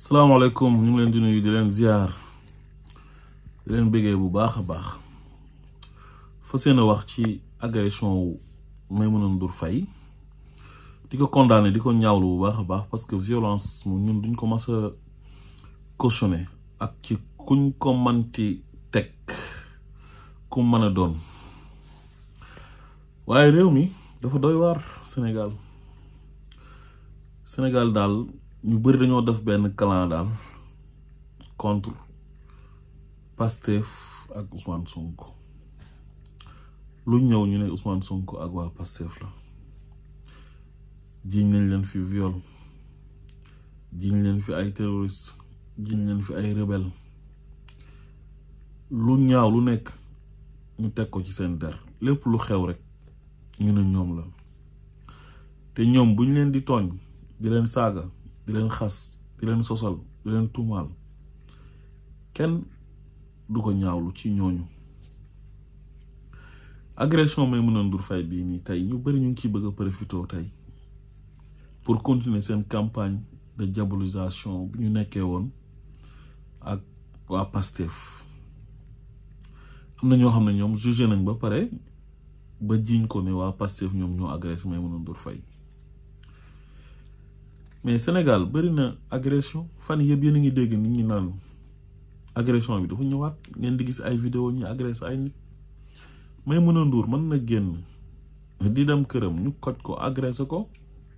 salaamaaleykum ñu ngi leen di nuyu di leen ziar di leen bëggee bu baax a baax fas yéene wax ci agression wu Maimouna Ndour Faye di ko condamné di ko ñaawlu bu baax a baax parce que violence moom ñun duñ ko mas a cautionné ak ci kuñ ko manti teg ku mën a doon waaye réew mi dafa doy waar Sénégal daal ñu bëri dañoo def benn clan daal contre Pastef ak Ousmane Sonko lu ñëw ñu ne Ousmane Sonko ak waa Pastef la jiñ nañ leen fi viol jiñ leen fi ay terroriste jiñ leen fi ay rebelle lu ñaaw lu nekk ñu teg ko ci seen der lépp lu xew rek ñu ne ñoom la te ñoom buñ leen di tooñ di leen saaga di leen xas di leen sosal di leen tuumaal kenn du ko ñaawlu ci ñooñu agression Maimouna Ndour Faye bii nii tey ñu bari ñu ngi ciy bëgg a profité tey pour continuer seen campagne de diabolisation bi ñu nekkee woon ak waa Pastef am na ñoo xam ne ñoom jugé nañ ba pare ba jiiñ ko ne waa Pastef ñoom ñoo agressé Maimouna Ndour Faye mais Sénégal bari na agression fan yëpp yéen a ngi dégg nit ñi naan agression bi dafa ñëwaat ngeen di gis ay vidéo ñu agressé ay nit Maimouna Ndour mën na génn di dem këram ñu koj ko agressé ko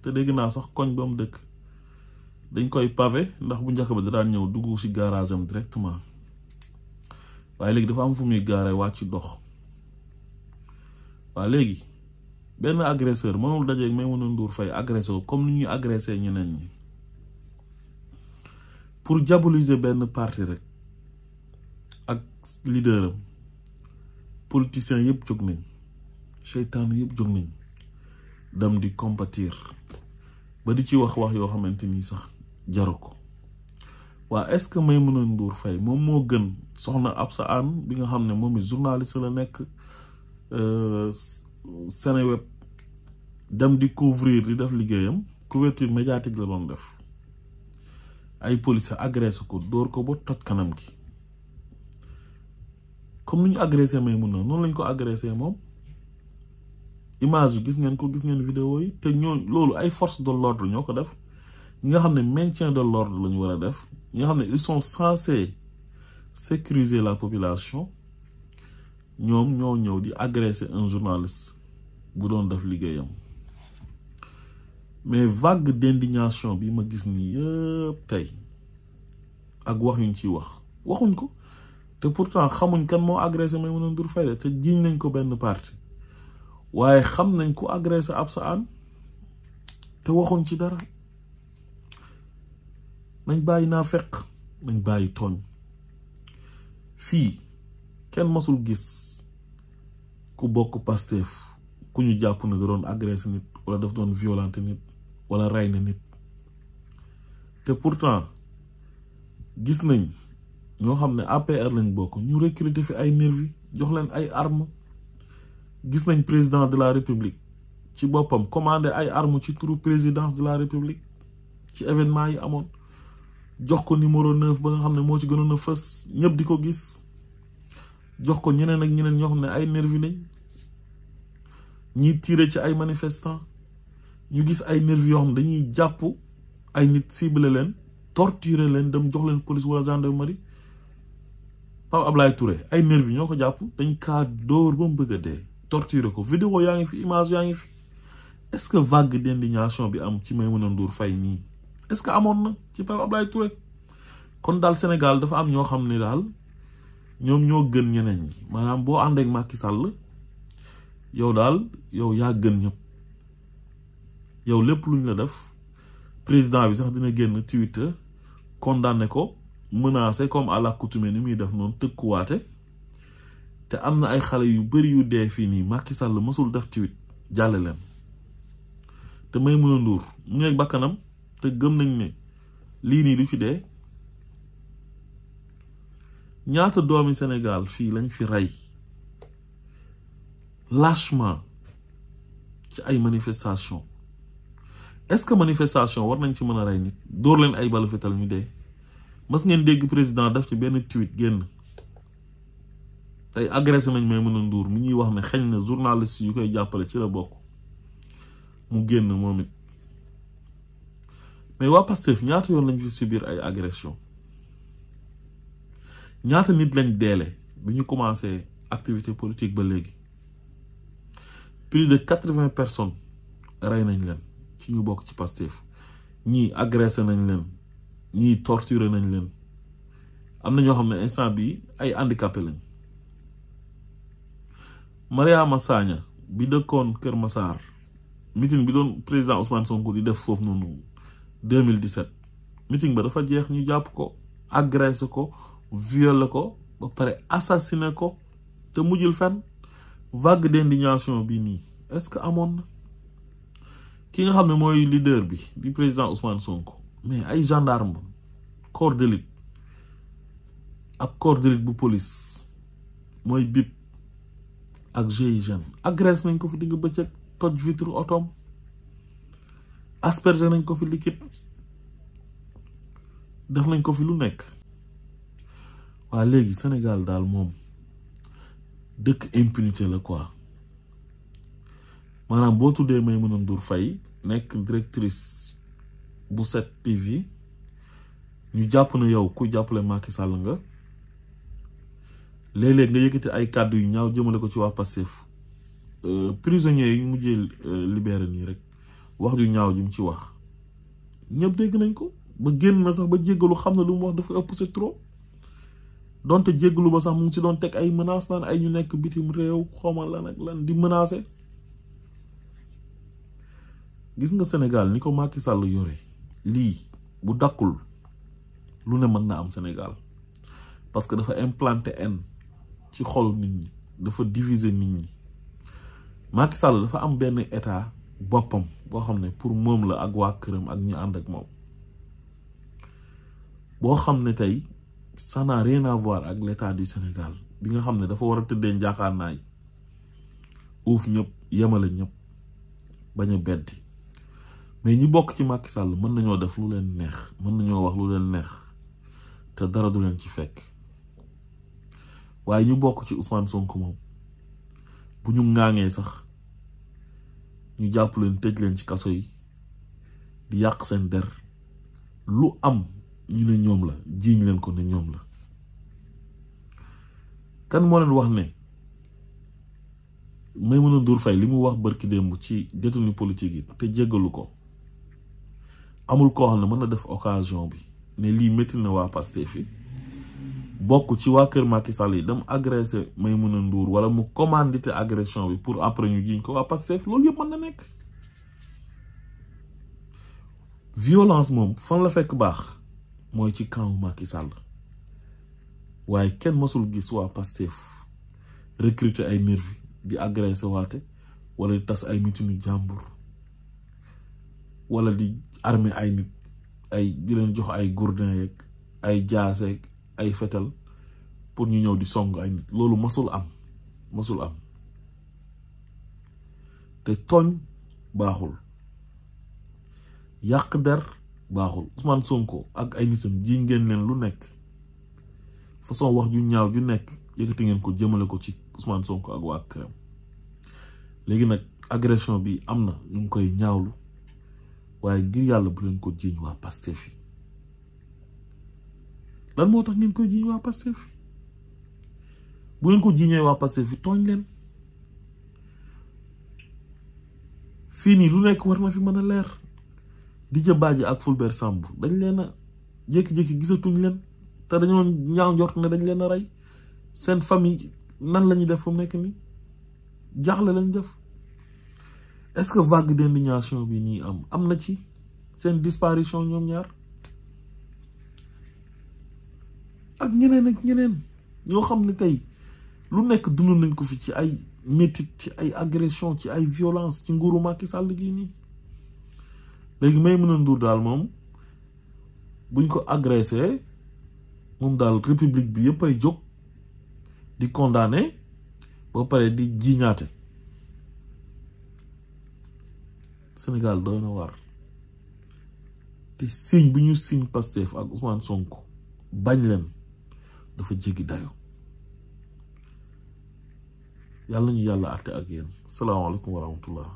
te dégg naa sax koñ ba mu dëkk dañ koy pavé ndax bu njëkk ba da daan ñëw dugg ci garage am directement waaye léegi dafa am fu muy gaare wàcc dox waaye léegi benn agresseur mënul dajeeg Maimouna Ndour Faye agressé ko comme ni ñuy agressé ñeneen ñi pour diaboliser benn parti rek ak leaderam politiciens yëpp jóg nañ seytaan yëpp jóg nañ dem di compatir ba di ci wax yoo xamante ni sax jaru ko waa est-ce que Maimouna Ndour Faye moom moo gën soxna Absa Anne bi nga xam ne moom it journaliste la nekk seneweb dem di couvrir di def liggéeyam couverture médiatique la doon def ay police agressé ko dóor ko ba toj kanam gi comme ni ñu agressé Maimouna noonu lañ ko agressé moom image yi gis ngeen vidéo yi te ñoo loolu ay force de l'ordre ñoo ko def ñi nga xam ne maintien de l'ordre la ñu war a def ñi nga xam ne ils sont censés sécuriser la population ñoom ñoo ñëw di agresser un journaliste bu doon def liggéeyam mais vague d'indignation bi ma gis ni yëpp tey ak wax yuñ ciy waxuñ ko te pourtant xamuñ kan moo agressé Maimouna Ndour Faye te jiñ nañ ko benn parti waaye xam nañ ku agressé Absa Anne te waxuñ ci dara nañ bàyyi naa fekk nañ bàyyi tooñ fii kenn masul gis ku bokk Pastef ku ñu jàpp ne da doon agressé nit wala daf doon violenter nit wala rey na nit te pourtant gis nañ ñoo xam ne APR lañ bokk ñu recruter fi ay nervi jox leen ay armes gis nañ président de la république ci boppam commandé ay armes ci turu présidence de la république ci événement yi amoon jox ko numéro 9 ba nga xam ne moo ci gënoon a fës ñëpp di ko gis jox ko ñeneen ak ñeneen ñoo xam ne ay nervi lañ ñiy tiré ci ay manifestants ñu gis ay nervi yoo xam ne dañuy jàpp ay nit ciblé leen torturer leen dem jox leen police wala gendarmerie Pape Ablaye Touré ay nervi ñoo ko jàpp dañ kaa dóor ba mu bëgg a dee torturer ko vidéo yaa ngi fi image yaa ngi fi est-ce que vague d'indignation bi am ci Maimouna Ndour Faye nii est-ce que amoon na ci Pape Ablaye Touré kon daal Sénégal dafa am ñoo xam ne daal ñoom ñoo gën ñeneen ñi maanaam boo ànd ak Macky Sall yow daal yow yaa gën ñëpp yow lépp luñ la def président bi sax dina génn Twitter condamné ko menacé comme à l'accoutumée ni muy def noonu tëkkuwaate te am na ay xale yu bari yu dee fii nii Macky Sall mësul def tweet jàlle leen te Maimouna Ndour mu ngeeg bakkanam te gëm nañ ne lii nii du ci dee ñaata doomi Sénégal fii lañ fi rey lâchement ci ay manifestation est-ce que manifestation war nañ ci mën a rey nit dóor leen ay balu fetal ñu dee mas ngeen dégg président def ci benn tweet génn tey agressé nañ Maimouna Ndour mi ñuy wax ne xëy na journaliste yu koy jàppale ci la bokk mu génn moom it mais waa Pastef ñaata yoon lañ fi subir ay agression ñaata nit lañ deele bi ñu commencé activité politique ba léegi plus de 80 personnes rey nañ leen ci ñu bokk ci Pastef ñii agressé nañ leen ñii torturé nañ leen am na ñoo xam ne instant bi ay handicapé lañ Mariama Sagna bi dëkkoon Kër Massar meeting bi doon président Ousmane Sonko di def foofu noonu 2017 meeting ba dafa jeex ñu jàpp ko agressé ko violé ko ba pare assassiné ko te mujjul fenn vague d'indignation bi nii est-ce que amoon na ki nga xam ne mooy leader bi di président Ousmane Sonko mais ay gendarme corps d'élite ak corps d'élite bu police mooy BIP ak GIGN agresse nañ ko fi digg bëccëg toj vitre otom asperger nañ ko fi liquide def nañ ko fi lu nekk waa léegi Sénégal daal moom dëkk impunité la quoi maanaam boo tuddee Maimouna Ndour Faye nekk directrice bu 7TV ñu jàpp na yow ku jàppale Macky Sall nga léeg-léeg nga yëkkati ay kàddu yu ñaaw jëmale ko ci waa Pastef prisonniers yi ñu mujjee libéré nii rek wax ju ñaaw ji mu ci wax ñëpp dégg nañ ko ba génn na sax ba jéggalu xam na lu mu wax dafa ëpp c'est trop donte jéggalu ba sax mu ngi ci doon teg ay menaces naan ay ñu nekk bitim réew xawma lan ak lan di menacer gis nga Sénégal ni ko Macky Sall yore lii bu dakkul lu ne mën na am Sénégal parce que dafa implanter haine ci xolu nit ñi dafa diviser nit ñi Macky Sall dafa am benn état boppam boo xam ne pour moom la ak waa këram ak ñu ànd ak moom boo xam ne tey ça n'a rien à voir ak l'état du Sénégal bi nga xam ne dafa war a tëddee njaaxaanaay uuf ñëpp yemale ñëpp bañ a beddi mais ñi bokk ci Macky Sall mën nañoo def lu leen neex mën nañoo wax lu leen neex te dara du leen ci fekk waaye ñu bokk ci Ousmane Sonko moom bu ñu ŋaaŋee sax ñu jàpp leen tëj leen ci kaso yi di yàq seen der lu am ñu ne ñoom la jiiñ leen ko ne ñoom la kan moo leen wax ne Maimouna Ndour Faye li mu wax bërki démb ci détenu politique yi te jéggalu ko amul koo xam ne mën na def occasion bi ne lii métti na waa Pastef fi bokk ci waa kër Macky Sall yi dem agressé Maimouna Ndour wala mu commandité agression bi pour après ñu jiñ ko waa Pastef loolu yëpp mën na nekk violence moom fan la fekk baax mooy ci camp Macky Sall waaye kenn mësul gis waa Pastef recruter ay nervi di agressé waate wala di tas ay mitinu jàmbur wala di armé ay nit ay di leen jox ay gourdin yeeg ay jaaseeg ay fetal pour ñu ñëw di song ay nit loolu mësul am te tooñ baaxul yàq der baaxul Ousmane Sonko ak ay nitam ji ngeen leen lu nekk façon wax ju ñaaw ju nekk yëkkati ngeen ko jëmale ko ci Ousmane Sonko ak waa këram léegi nag agression bi am na ñu ngi koy ñaawlu waaye ngir yàlla bu leen ko jiiñ waa Pastef yi lan moo tax ngeen koy jiiñ waa Pastef yi bu leen ko jiiñee waa Pastef yi tooñ leen fii nii lu nekk war na fi mën a leer Didier Badji ak Fulbert Sambou dañ leen a jékki-jékki gisatuñ leen te dañoo ñaaw njort ne dañ leen a rey seen famille nan la ñuy def fu mu nekk nii jaaxle lañ def est-ce que vague d'indignation bi nii am na ci seen disparition ñoom ñaar ak ñeneen ñoo xam ne tey lu nekk dund nañ ko fi ci ay métit ci ay agression ci ay violence ci nguuru Macky Sall gii nii léegi Maimouna Ndour daal moom buñ ko agressé moom daal république bi yëpp ay jóg di condamné ba pare di jiñaate Sénégal doy na war te signe bu ñu signe Pastef ak Ousmane Sonko bañ leen dafa jéggi dayo yàlla ñu yàlla àtte ak yéen salaamaaleykum wa rahmatullah